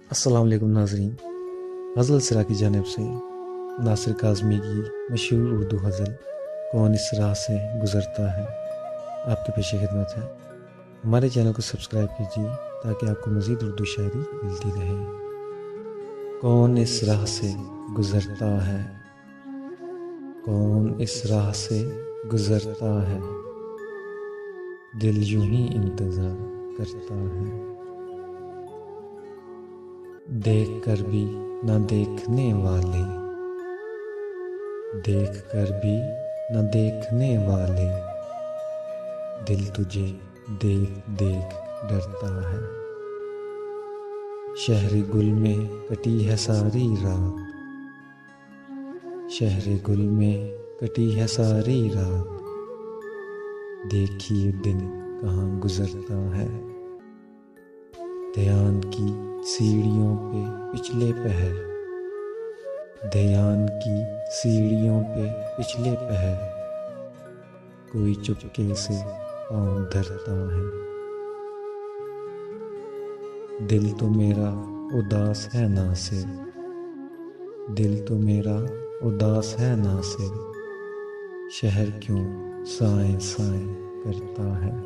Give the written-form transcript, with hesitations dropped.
अस्सलाम वालेकुम नाज़रीन। गज़ल सिरा की जानिब से नासिर काज़मी की मशहूर उर्दू गज़ल कौन इस राह से गुज़रता है आपके पेश खिदमत है। हमारे चैनल को सब्सक्राइब कीजिए ताकि आपको मज़ीद उर्दू शायरी मिलती रहे। कौन इस राह से गुज़रता है, कौन इस राह से गुज़रता है, दिल यूं ही इंतज़ार करता है। देख कर भी न देखने वाले, देख कर भी न देखने वाले, दिल तुझे देख देख डरता है। शहर गुल में कटी है सारी रात, शहर गुल में कटी है सारी रात, देखिए दिन कहाँ गुजरता है। ध्यान की सीढ़ियों पे पिछले पहर, ध्यान की सीढ़ियों पे पिछले पहर, कोई चुपके से पाँव धरता है। दिल तो मेरा उदास है नासिर, दिल तो मेरा उदास है नासिर, शहर क्यों साए साए करता है।